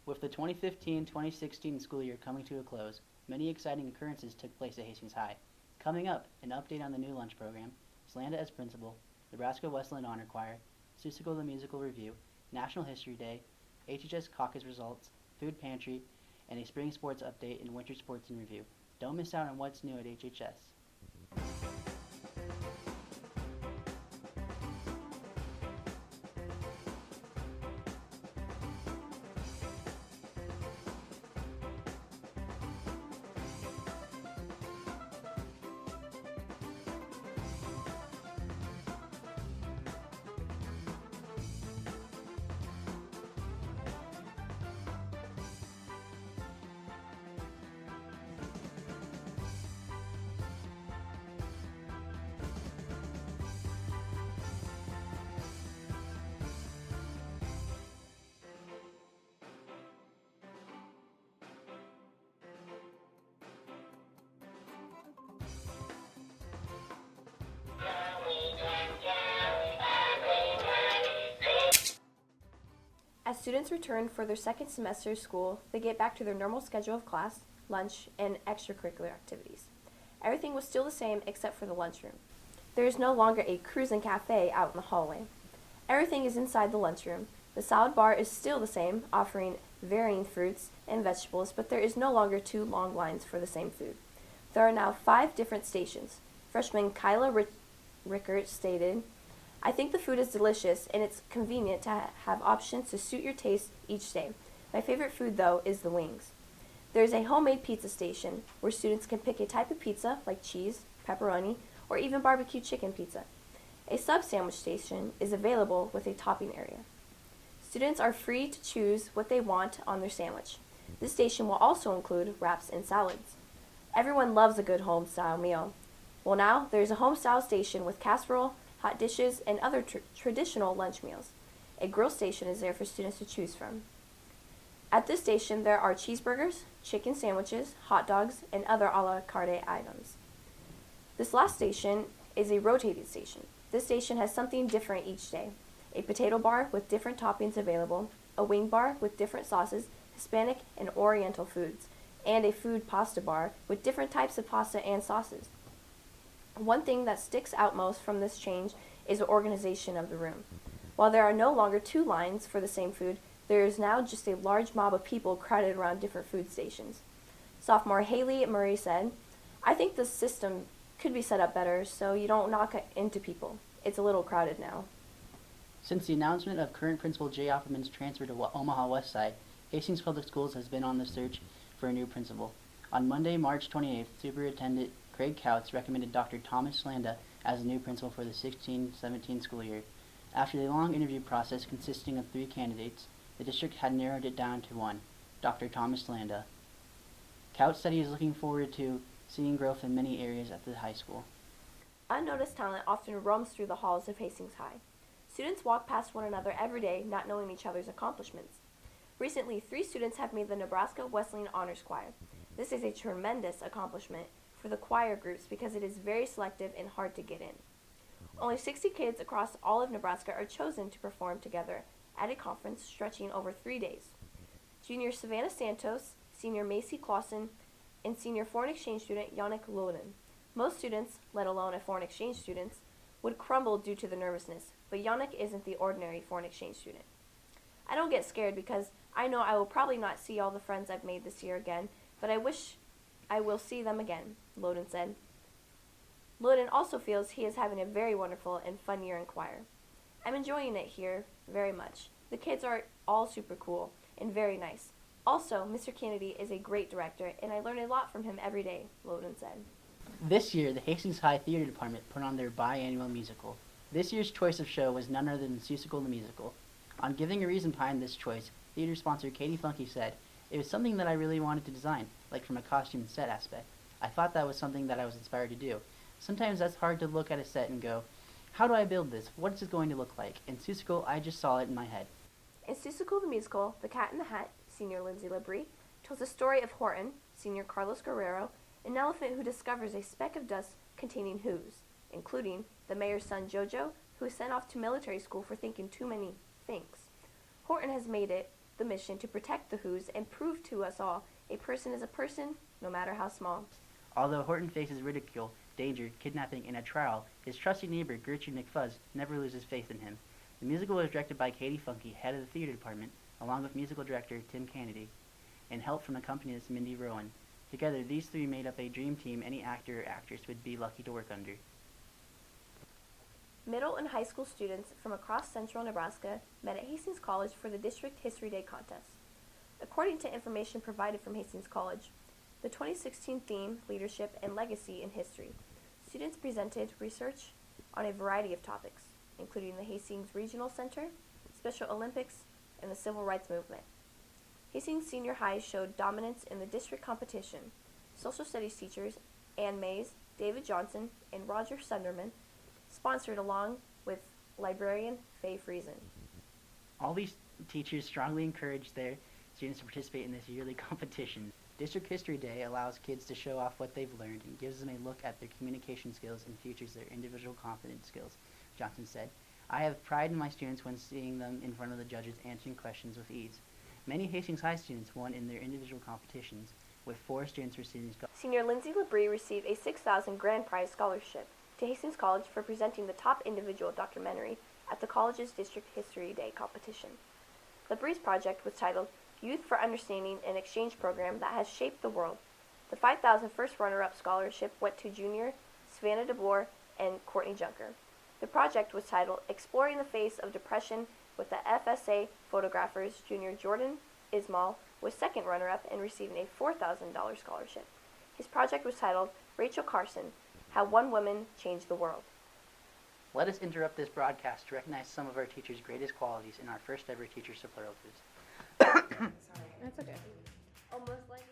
With the 2015-2016 school year coming to a close, many exciting occurrences took place at Hastings High. Coming up, an update on the new lunch program, Slanda as principal, Nebraska Westland Honor Choir, Seussical the Musical Review, National History Day, HHS caucus results, food pantry, and a spring sports update and winter sports in review. Don't miss out on what's new at HHS. As students return for their second semester of school, they get back to their normal schedule of class, lunch, and extracurricular activities. Everything was still the same except for the lunchroom. There is no longer a cruising cafe out in the hallway. Everything is inside the lunchroom. The salad bar is still the same, offering varying fruits and vegetables, but there is no longer two long lines for the same food. There are now 5 different stations. Freshman Kyla Rickert stated, "I think the food is delicious and it's convenient to have options to suit your taste each day. My favorite food, though, is the wings." There is a homemade pizza station where students can pick a type of pizza like cheese, pepperoni, or even barbecue chicken pizza. A sub sandwich station is available with a topping area. Students are free to choose what they want on their sandwich. This station will also include wraps and salads. Everyone loves a good home-style meal. Well, now there's a home-style station with casserole, hot dishes, and other traditional lunch meals. A grill station is there for students to choose from. At this station, there are cheeseburgers, chicken sandwiches, hot dogs, and other a la carte items. This last station is a rotating station. This station has something different each day. A potato bar with different toppings available, a wing bar with different sauces, Hispanic and Oriental foods, and a food pasta bar with different types of pasta and sauces. One thing that sticks out most from this change is the organization of the room. While there are no longer 2 lines for the same food, there is now just a large mob of people crowded around different food stations. Sophomore Haley Murray said, "I think the system could be set up better so you don't knock into people. It's a little crowded now." Since the announcement of current principal Jay Opperman's transfer to Omaha West Side, Hastings Public Schools has been on the search for a new principal. On Monday, March 28th, Superintendent Craig Couts recommended Dr. Thomas Slanda as the new principal for the 16-17 school year. After a long interview process consisting of 3 candidates, the district had narrowed it down to one, Dr. Thomas Slanda. Couts said he is looking forward to seeing growth in many areas at the high school. Unnoticed talent often roams through the halls of Hastings High. Students walk past one another every day, not knowing each other's accomplishments. Recently, 3 students have made the Nebraska Wesleyan Honors Choir. This is a tremendous accomplishment for the choir groups because it is very selective and hard to get in. Only 60 kids across all of Nebraska are chosen to perform together at a conference stretching over 3 days. Junior Savannah Santos, Senior Macy Clausen, and Senior Foreign Exchange student Yannick Loden. Most students, let alone a foreign exchange students, would crumble due to the nervousness, but Yannick isn't the ordinary foreign exchange student. "I don't get scared because I know I will probably not see all the friends I've made this year again, but I wish I will see them again," Loden said. Loden also feels he is having a very wonderful and fun year in choir. "I'm enjoying it here very much. The kids are all super cool and very nice. Also, Mr. Kennedy is a great director, and I learn a lot from him every day," Loden said. This year, the Hastings High Theater Department put on their biannual musical. This year's choice of show was none other than Seussical the Musical. On giving a reason behind this choice, theater sponsor Katie Funky said, "It was something that I really wanted to design, like from a costume and set aspect. I thought that was something that I was inspired to do. Sometimes that's hard to look at a set and go, how do I build this? What is it going to look like? In Seussical, I just saw it in my head." In Seussical the Musical, The Cat in the Hat, Senior Lindsay Labrie, tells the story of Horton, Senior Carlos Guerrero, an elephant who discovers a speck of dust containing who's, including the mayor's son Jojo, who is sent off to military school for thinking too many things. Horton has made it the mission to protect the Who's and prove to us all a person is a person, no matter how small. Although Horton faces ridicule, danger, kidnapping, and a trial, his trusty neighbor Gertrude McFuzz never loses faith in him. The musical was directed by Katie Funke, head of the theater department, along with musical director Tim Kennedy, and help from accompanist Mindy Rowan. Together, these three made up a dream team any actor or actress would be lucky to work under. Middle and high school students from across central Nebraska met at Hastings College for the District History Day contest. According to information provided from Hastings College, the 2016 theme, Leadership and Legacy in History, students presented research on a variety of topics, including the Hastings Regional Center, Special Olympics, and the Civil Rights Movement. Hastings Senior High showed dominance in the district competition. Social studies teachers Ann Mays, David Johnson, and Roger Sunderman sponsored along with librarian Faye Friesen. All these teachers strongly encourage their students to participate in this yearly competition. District History Day allows kids to show off what they've learned and gives them a look at their communication skills and features their individual confidence skills, Johnson said. I have pride in my students when seeing them in front of the judges answering questions with ease. Many Hastings High students won in their individual competitions, with 4 students receiving scholarships. Senior Lindsay Labrie received a $6,000 grand prize scholarship to Hastings College for presenting the top individual documentary at the college's District History Day competition. Labrie's project was titled Youth for Understanding, an exchange program that has shaped the world. The $5,000 first runner-up scholarship went to junior Savannah DeBoer and Courtney Junker. The project was titled Exploring the Face of Depression with the FSA photographers. Junior Jordan Ismail was second runner-up and receiving a $4,000 scholarship. His project was titled Rachel Carson, How One Woman Changed the World. Let us interrupt this broadcast to recognize some of our teachers' greatest qualities in our first ever teacher superlatives. Sorry. That's okay. Almost like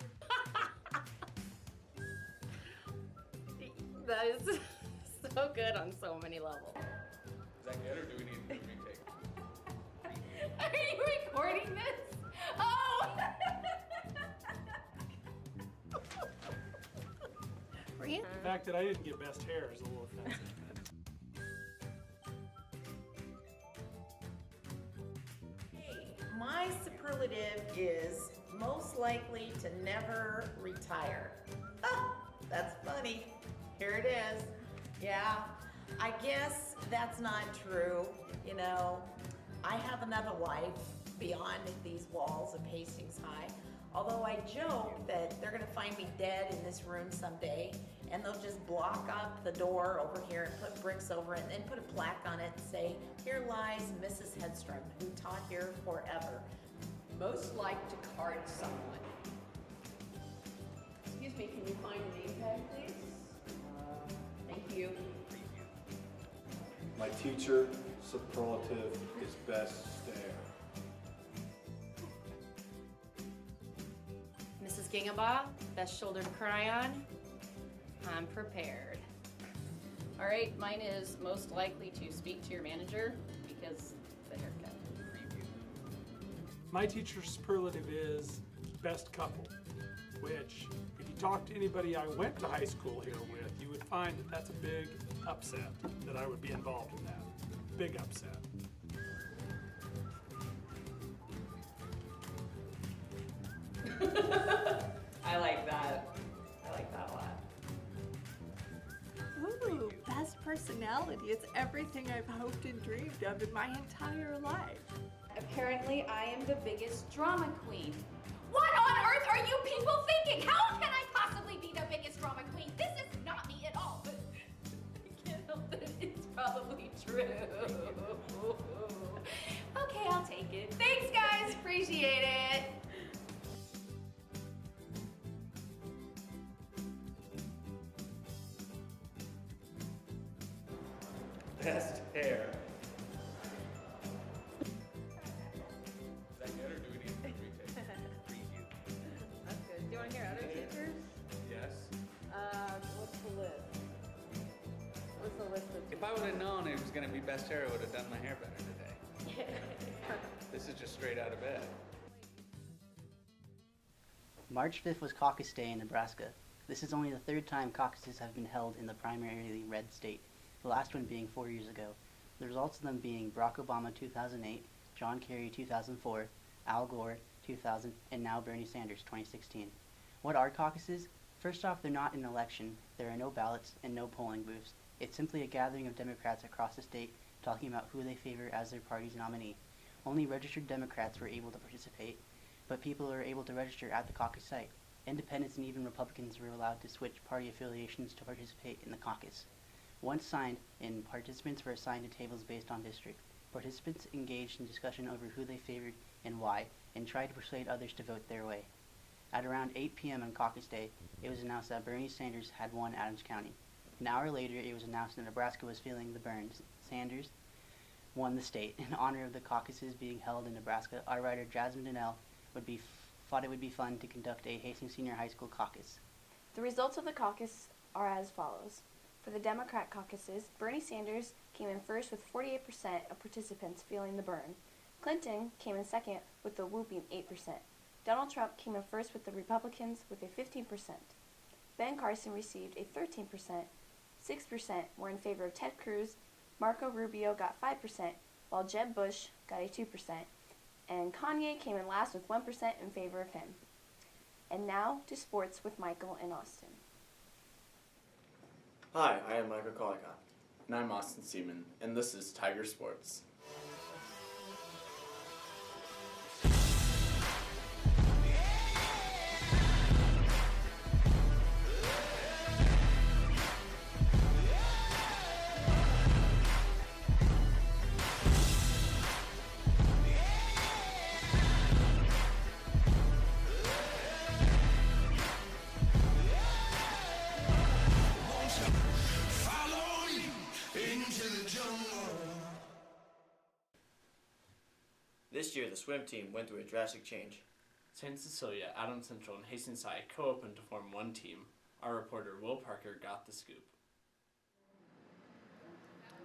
That is so good on so many levels. Is that good, or do we need a retake? Are you recording this? Oh! Were you? The fact that I didn't get best hair is a little offensive. My superlative is most likely to never retire. Ah, that's funny. Here it is. Yeah, I guess that's not true. You know, I have another life beyond these walls of Hastings High. Although I joke that they're gonna find me dead in this room someday, and they'll just block up the door over here and put bricks over it, and then put a plaque on it and say, "Here lies Mrs. Hedstrom, who taught here forever." Most like to card someone. Excuse me, can you find a name tag, please? Thank you. My teacher superlative is best stare. Mrs. Gingabaugh, best shoulder to cry on. I'm prepared. All right, mine is most likely to speak to your manager because of the haircut. My teacher's superlative is best couple, which, if you talk to anybody I went to high school here with, you would find that that's a big upset, that I would be involved in that. Big upset. I like that. I like that a lot. Ooh, best personality. It's everything I've hoped and dreamed of in my entire life. Apparently, I am the biggest drama queen. What on earth are you people thinking? How can I possibly be the biggest drama queen? This is not me at all. But I can't help it. It's probably true. Okay, I'll take it. Thanks, guys. Appreciate it. Best hair. Is that good, or do we need a retake? That's good. Do you want to hear other teachers? Yes. What's the list? What's the list of? If I would have known it was going to be best hair, I would have done my hair better today. This is just straight out of bed. March 5th was Caucus Day in Nebraska. This is only the third time caucuses have been held in the primarily red state, the last one being 4 years ago. The results of them being Barack Obama 2008, John Kerry 2004, Al Gore 2000, and now Bernie Sanders 2016. What are caucuses? First off, they're not an election. There are no ballots and no polling booths. It's simply a gathering of Democrats across the state talking about who they favor as their party's nominee. Only registered Democrats were able to participate, but people are able to register at the caucus site. Independents and even Republicans were allowed to switch party affiliations to participate in the caucus. Once signed in, participants were assigned to tables based on district. Participants engaged in discussion over who they favored and why, and tried to persuade others to vote their way. At around 8 p.m. on caucus day, it was announced that Bernie Sanders had won Adams County. An hour later, it was announced that Nebraska was feeling the burns. Sanders won the state. In honor of the caucuses being held in Nebraska, our writer Jasmine Donnell thought it would be fun to conduct a Hastings Senior High School caucus. The results of the caucus are as follows. For the Democrat caucuses, Bernie Sanders came in first with 48% of participants feeling the burn. Clinton came in second with a whooping 8%. Donald Trump came in first with the Republicans with a 15%. Ben Carson received a 13%. 6% were in favor of Ted Cruz. Marco Rubio got 5%, while Jeb Bush got a 2%. And Kanye came in last with 1% in favor of him. And now to sports with Michael and Austin. Hi, I am Michael Collicott. And I'm Austin Seaman, and this is Tiger Sports. This year, the swim team went through a drastic change. St. Cecilia, Adams Central, and Hastings High co-opened to form one team. Our reporter Will Parker got the scoop.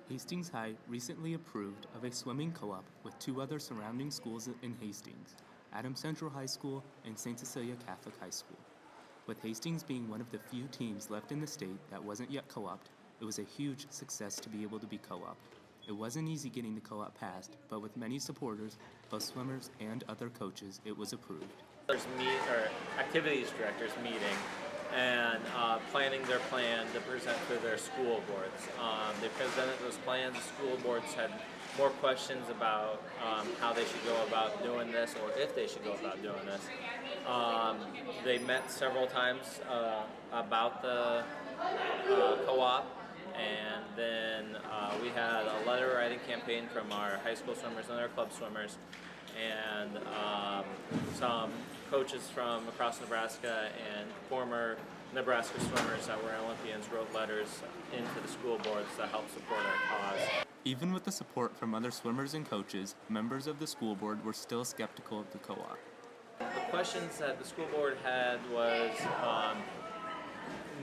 Hastings High recently approved of a swimming co-op with two other surrounding schools in Hastings, Adams Central High School and St. Cecilia Catholic High School. With Hastings being one of the few teams left in the state that wasn't yet co-opted, it was a huge success to be able to be co-opted. It wasn't easy getting the co-op passed, but with many supporters, both swimmers and other coaches, it was approved. Activities directors meeting and planning their plan to present to their school boards. They presented those plans. The school boards had more questions about how they should go about doing this or if they should go about doing this. They met several times about the co-op. And then we had a letter writing campaign from our high school swimmers and our club swimmers, and some coaches from across Nebraska and former Nebraska swimmers that were Olympians wrote letters into the school boards to help support our cause. Even with the support from other swimmers and coaches, members of the school board were still skeptical of the co-op. The questions that the school board had was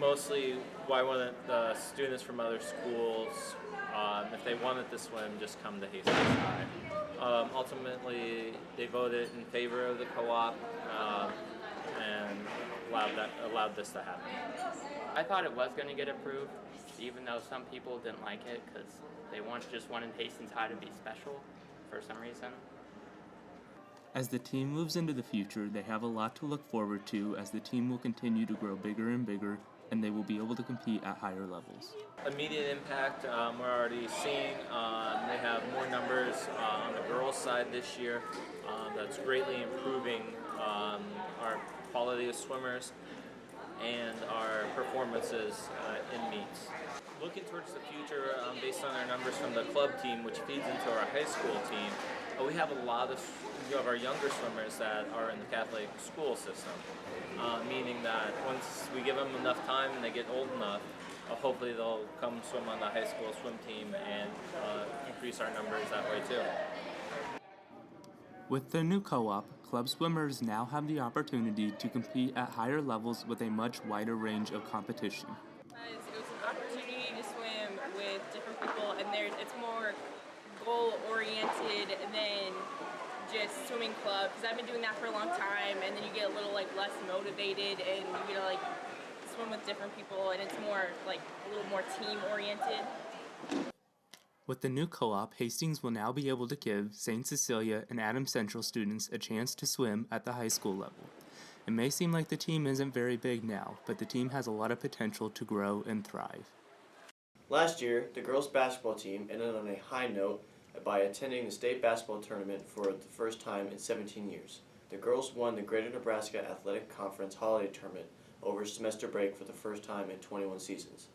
mostly why wouldn't the students from other schools, if they wanted to swim, just come to Hastings High. Ultimately, they voted in favor of the co-op and allowed this to happen. I thought it was going to get approved, even though some people didn't like it because they just wanted Hastings High to be special for some reason. As the team moves into the future, they have a lot to look forward to as the team will continue to grow bigger and bigger, and they will be able to compete at higher levels. Immediate impact, we're already seeing. They have more numbers on the girls' side this year. That's greatly improving our quality of swimmers and our performances in meets. Looking towards the future, based on our numbers from the club team, which feeds into our high school team, we have a lot of our younger swimmers that are in the Catholic school system, meaning that once we give them enough time and they get old enough, hopefully they'll come swim on the high school swim team and increase our numbers that way too. With the new co-op, club swimmers now have the opportunity to compete at higher levels with a much wider range of competition. It was an opportunity to swim with different people, and it's more goal-oriented than just swimming club, because I've been doing that for a long time, and then you get a little less motivated, and you get to swim with different people, and it's more a little more team-oriented. With the new co-op, Hastings will now be able to give St. Cecilia and Adams Central students a chance to swim at the high school level. It may seem like the team isn't very big now, but the team has a lot of potential to grow and thrive. Last year, the girls basketball team ended on a high note by attending the state basketball tournament for the first time in 17 years. The girls won the Greater Nebraska Athletic Conference Holiday Tournament over semester break for the first time in 21 seasons.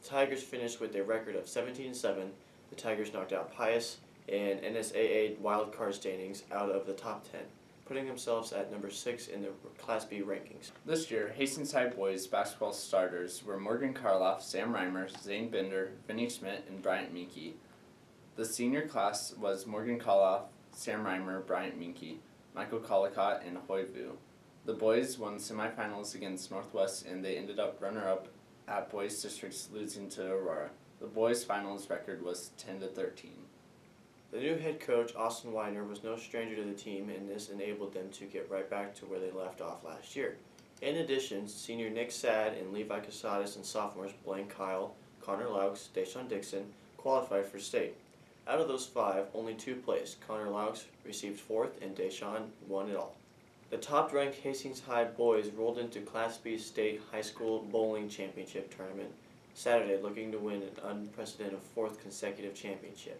The Tigers finished with a record of 17-7. The Tigers knocked out Pius and NSAA wildcard standings out of the top 10, putting themselves at number 6 in the Class B rankings. This year, Hastings High boys basketball starters were Morgan Karloff, Sam Reimer, Zane Binder, Vinny Schmidt, and Bryant Minke. The senior class was Morgan Karloff, Sam Reimer, Bryant Minke, Michael Collicott, and Hoy Vu. The boys won semifinals against Northwest, and they ended up runner-up at boys districts, losing to Aurora. The boys' finals record was 10-13. The new head coach, Austin Weiner, was no stranger to the team, and this enabled them to get right back to where they left off last year. In addition, senior Nick Sad and Levi Casadas and sophomores Blaine Kyle, Connor Laux, Deshaun Dixon qualified for state. Out of those 5, only 2 placed. Connor Laux received 4th, and Deshaun won it all. The top-ranked Hastings High boys rolled into Class B State High School Bowling Championship Tournament Saturday, looking to win an unprecedented 4th consecutive championship.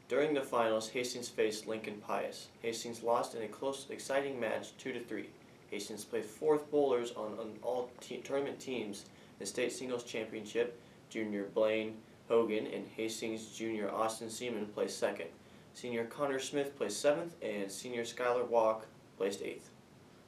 During the finals, Hastings faced Lincoln Pius. Hastings lost in a close, exciting match 2-3. Hastings played 4th bowlers on all tournament teams in the state singles championship. Junior Blaine Hogan and Hastings junior Austin Seaman placed 2nd. Senior Connor Smith placed 7th, and senior Skylar Walk placed 8th.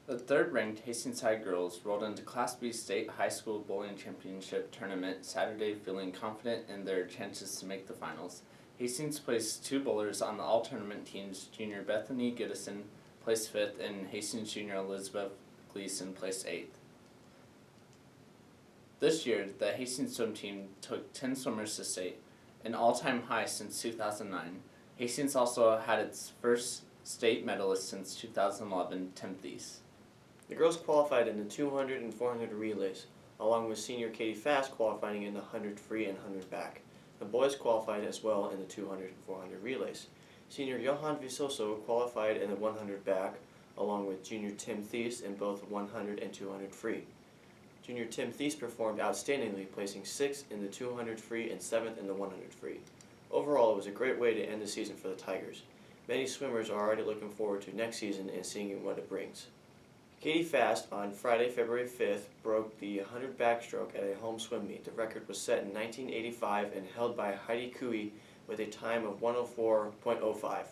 The third-ranked Hastings High girls rolled into Class B State High School Bowling Championship Tournament Saturday, feeling confident in their chances to make the finals. Hastings placed 2 bowlers on the all-tournament teams. Junior Bethany Giddison placed 5th, and Hastings junior Elizabeth Gleason placed 8th. This year, the Hastings swim team took 10 swimmers to state, an all-time high since 2009. Hastings also had its first state medalist since 2011, Tim Thies. The girls qualified in the 200 and 400 relays, along with senior Katie Fast qualifying in the 100 free and 100 back. The boys qualified as well in the 200 and 400 relays. Senior Johan Visoso qualified in the 100 back, along with junior Tim Thies in both 100 and 200 free. Junior Tim Thies performed outstandingly, placing 6th in the 200 free and 7th in the 100 free. Overall, it was a great way to end the season for the Tigers. Many swimmers are already looking forward to next season and seeing what it brings. Katie Fast, on Friday, February 5th, broke the 100 backstroke at a home swim meet. The record was set in 1985 and held by Heidi Cooey with a time of 104.05.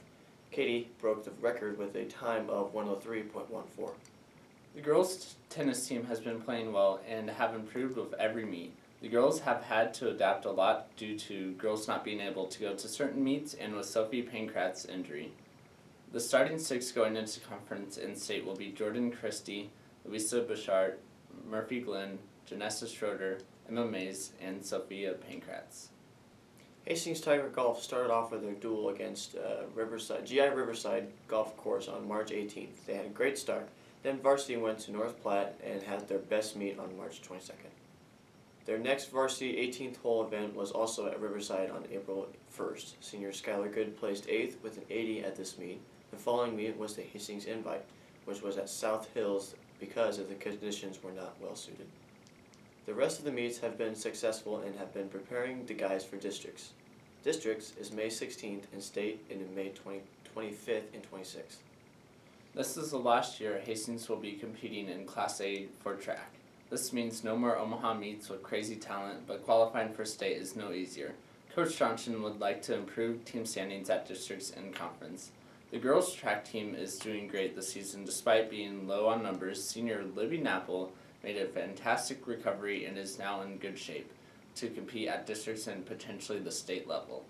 Katie broke the record with a time of 103.14. The girls' tennis team has been playing well and have improved with every meet. The girls have had to adapt a lot due to girls not being able to go to certain meets and with Sophie Pankrat's injury. The starting 6 going into conference in state will be Jordan Christie, Louisa Bouchard, Murphy Glenn, Janessa Schroeder, Emma Mays, and Sophia Pankratz. Hastings Tiger Golf started off with their duel against GI Riverside Golf Course on March 18th. They had a great start. Then varsity went to North Platte and had their best meet on March 22nd. Their next varsity 18th hole event was also at Riverside on April 1st. Senior Skylar Good placed 8th with an 80 at this meet. The following meet was the Hastings Invite, which was at South Hills because of the conditions were not well suited. The rest of the meets have been successful and have been preparing the guys for districts. Districts is May 16th and state in May 25th and 26th. This is the last year Hastings will be competing in Class A for track. This means no more Omaha meets with crazy talent, but qualifying for state is no easier. Coach Johnson would like to improve team standings at districts and conference. The girls' track team is doing great this season despite being low on numbers. Senior Libby Napple made a fantastic recovery and is now in good shape to compete at districts and potentially the state level.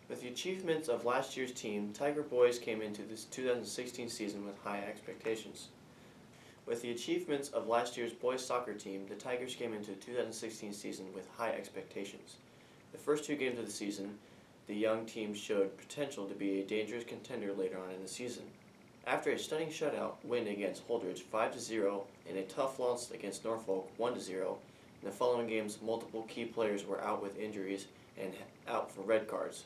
With the achievements of last year's team, Tiger boys came into this 2016 season with high expectations. With the achievements of last year's boys soccer team, the Tigers came into the 2016 season with high expectations. The first 2 games of the season, the young team showed potential to be a dangerous contender later on in the season. After a stunning shutout win against Holdridge 5-0 and a tough loss against Norfolk 1-0, in the following games multiple key players were out with injuries and out for red cards.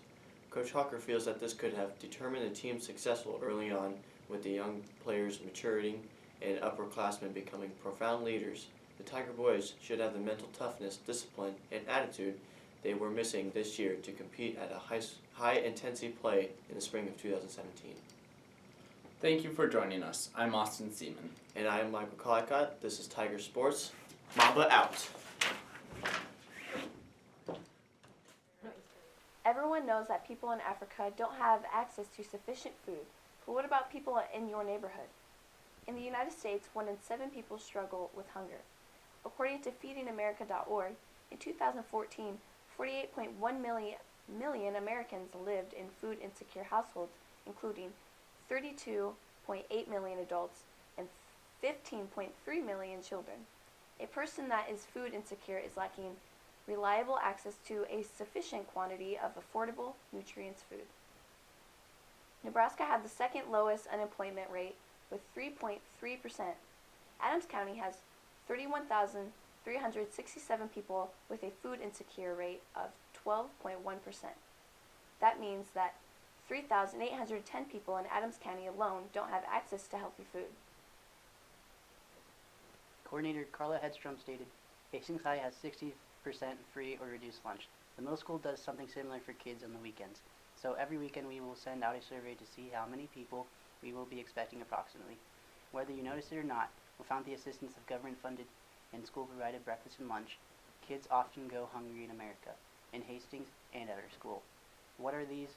Coach Hawker feels that this could have determined the team successful early on, with the young players maturing and upperclassmen becoming profound leaders. The Tiger boys should have the mental toughness, discipline, and attitude they were missing this year to compete at a high-intensity play in the spring of 2017. Thank you for joining us. I'm Austin Seaman. And I am Michael Collicott. This is Tiger Sports. Mamba out. Everyone knows that people in Africa don't have access to sufficient food, but what about people in your neighborhood? In the United States, 1 in 7 people struggle with hunger. According to FeedingAmerica.org, in 2014, 48.1 million Americans lived in food-insecure households, including 32.8 million adults and 15.3 million children. A person that is food insecure is lacking reliable access to a sufficient quantity of affordable, nutritious food. Nebraska had the second lowest unemployment rate with 3.3%. Adams County has 31,367 people with a food insecure rate of 12.1%. That means that 3,810 people in Adams County alone don't have access to healthy food. Coordinator Carla Hedstrom stated, Hastings High has 60% free or reduced lunch. The middle school does something similar for kids on the weekends. So every weekend we will send out a survey to see how many people we will be expecting approximately. Whether you notice it or not, without the assistance of government-funded and school-provided breakfast and lunch, kids often go hungry in America, in Hastings and at our school. What are these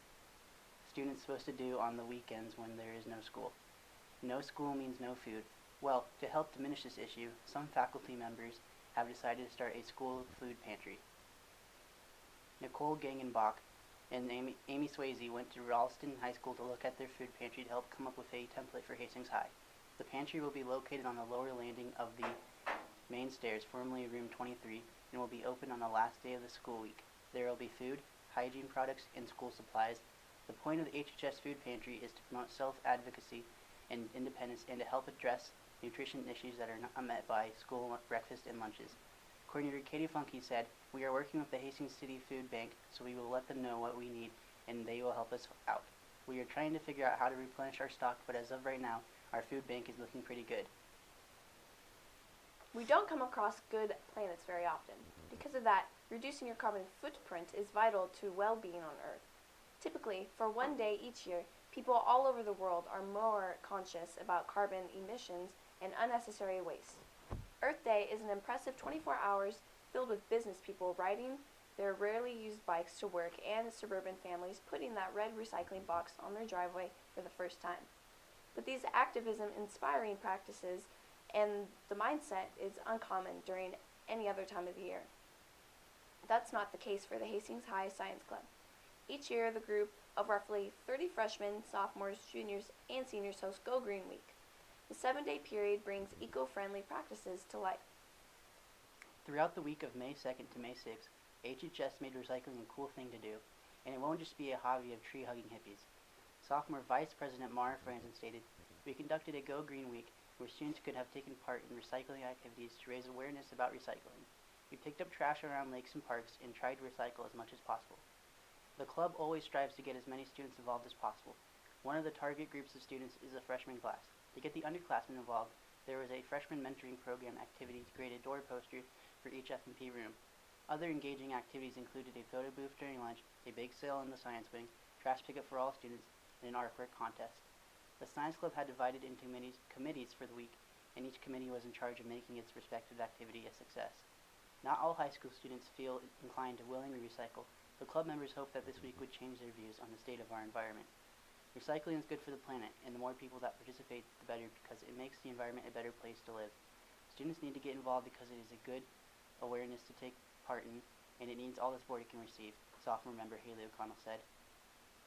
students supposed to do on the weekends when there is no school? No school means no food. Well, to help diminish this issue, some faculty members have decided to start a school food pantry. Nicole Gangenbach and Amy Swayze went to Ralston High School to look at their food pantry to help come up with a template for Hastings High. The pantry will be located on the lower landing of the main stairs, formerly room 23, and will be open on the last day of the school week. There will be food, hygiene products, and school supplies. The point of the HHS food pantry is to promote self-advocacy and independence and to help address nutrition issues that are not met by school breakfast and lunches. Coordinator Katie Funke said, "We are working with the Hastings City Food Bank, so we will let them know what we need, and they will help us out. We are trying to figure out how to replenish our stock, but as of right now, our food bank is looking pretty good." We don't come across good planets very often. Because of that, reducing your carbon footprint is vital to well-being on Earth. Typically, for one day each year, people all over the world are more conscious about carbon emissions and unnecessary waste. Earth Day is an impressive 24 hours filled with business people riding their rarely used bikes to work and suburban families putting that red recycling box on their driveway for the first time. But these activism-inspiring practices and the mindset is uncommon during any other time of the year. That's not the case for the Hastings High Science Club. Each year, the group of roughly 30 freshmen, sophomores, juniors, and seniors host Go Green Week. The 7-day period brings eco-friendly practices to life. Throughout the week of May 2nd to May 6th, HHS made recycling a cool thing to do, and it won't just be a hobby of tree-hugging hippies. Sophomore Vice President Mara Franzen stated, "We conducted a Go Green Week where students could have taken part in recycling activities to raise awareness about recycling. We picked up trash around lakes and parks and tried to recycle as much as possible. The club always strives to get as many students involved as possible. One of the target groups of students is the freshman class. To get the underclassmen involved, there was a freshman mentoring program activity to create a door poster for each F&P room. Other engaging activities included a photo booth during lunch, a bake sale in the science wing, trash pickup for all students, and an artwork contest. The science club had divided into committees for the week, and each committee was in charge of making its respective activity a success. Not all high school students feel inclined to willingly recycle, so club members hope that this week would change their views on the state of our environment. Recycling is good for the planet, and the more people that participate, the better, because it makes the environment a better place to live. Students need to get involved because it is a good awareness to take part in, and it needs all the support it can receive," sophomore member Haley O'Connell said.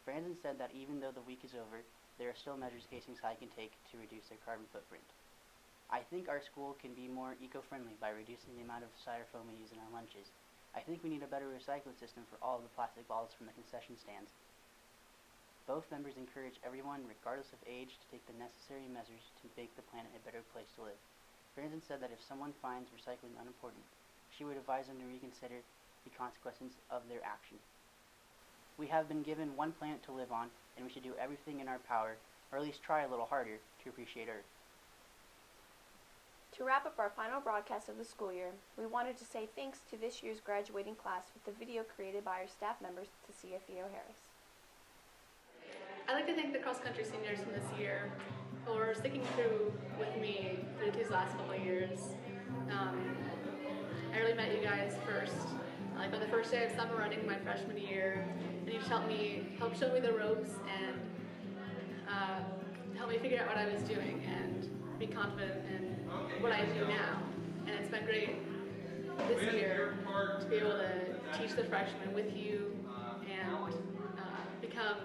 Franzen said that even though the week is over, there are still measures Hastings High can take to reduce their carbon footprint. "I think our school can be more eco-friendly by reducing the amount of styrofoam we use in our lunches. I think we need a better recycling system for all of the plastic bottles from the concession stands." Both members encourage everyone, regardless of age, to take the necessary measures to make the planet a better place to live. Franzen said that if someone finds recycling unimportant, she would advise them to reconsider the consequences of their action. We have been given one planet to live on, and we should do everything in our power, or at least try a little harder, to appreciate Earth. To wrap up our final broadcast of the school year, we wanted to say thanks to this year's graduating class with the video created by our staff members to CFE O'Harris. I'd like to thank the cross-country seniors from this year for sticking through with me through these last couple of years. I really met you guys first, like on the first day of summer running my freshman year, and you just helped show me the ropes and help me figure out what I was doing and be confident in what I do now. And it's been great this year to be able to teach the freshmen with you and become,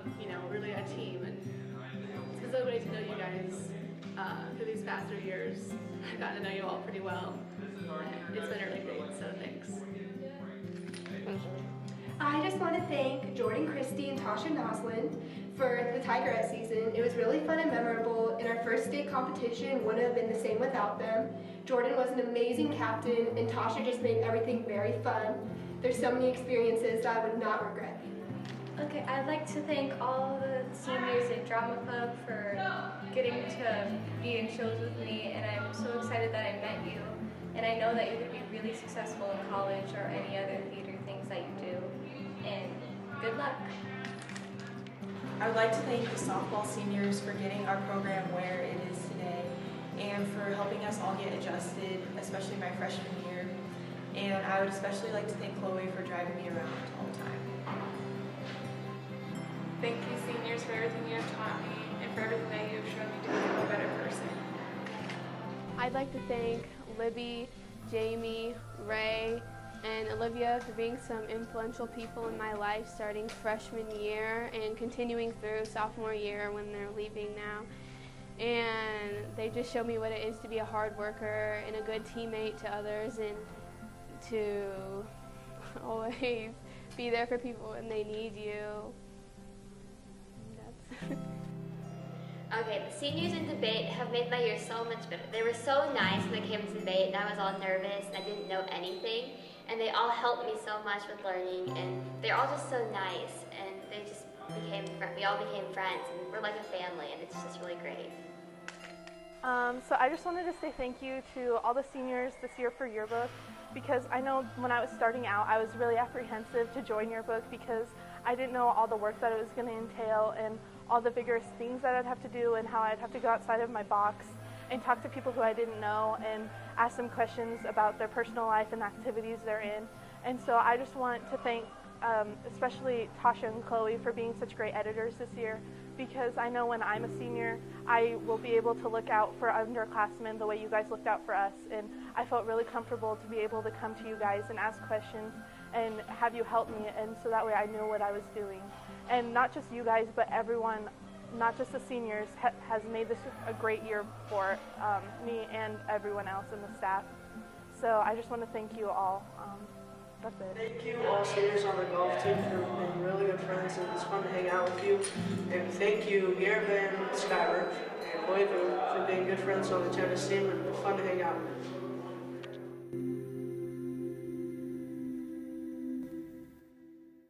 really a team. And it's been so great to know you guys through these past 3 years. I've gotten to know you all pretty well. It's been really great, so thanks. I just want to thank Jordan Christie and Tasha Noslin for the Tigerette season. It was really fun and memorable, and our first state competition wouldn't have been the same without them. Jordan was an amazing captain, and Tasha just made everything very fun. There's so many experiences that I would not regret. Okay, I'd like to thank all the seniors in Drama Club for getting to be in shows with me, and I'm so excited that I met you. And I know that you're going to be really successful in college or any other theater things that you do. And good luck. I would like to thank the softball seniors for getting our program where it is today and for helping us all get adjusted, especially my freshman year. And I would especially like to thank Chloe for driving me around all the time. Thank you, seniors, for everything you have taught me and for everything that you have shown me to become a better person. I'd like to thank Libby, Jamie, Ray, and Olivia for being some influential people in my life starting freshman year and continuing through sophomore year when they're leaving now. And they just showed me what it is to be a hard worker and a good teammate to others and to always be there for people when they need you. Okay, the seniors in debate have made my year so much better. They were so nice when they came to debate, and I was all nervous, and I didn't know anything. And they all helped me so much with learning, and they're all just so nice, and we all became friends, and we're like a family, and it's just really great. So I just wanted to say thank you to all the seniors this year for yearbook, because I know when I was starting out, I was really apprehensive to join yearbook because I didn't know all the work that it was going to entail and all the vigorous things that I'd have to do and how I'd have to go outside of my box and talk to people who I didn't know and ask them questions about their personal life and activities they're in. And so I just want to thank especially Tasha and Chloe for being such great editors this year, because I know when I'm a senior, I will be able to look out for underclassmen the way you guys looked out for us. And I felt really comfortable to be able to come to you guys and ask questions and have you help me, and so that way I knew what I was doing. And not just you guys, but everyone, not just the seniors, has made this a great year for me and everyone else in the staff. So I just want to thank you all. That's it. Thank you all seniors on the golf team for being really good friends, and it's fun to hang out with you. And thank you Mirabel, Skyler, and Chloe for being good friends on the tennis team, and fun to hang out with.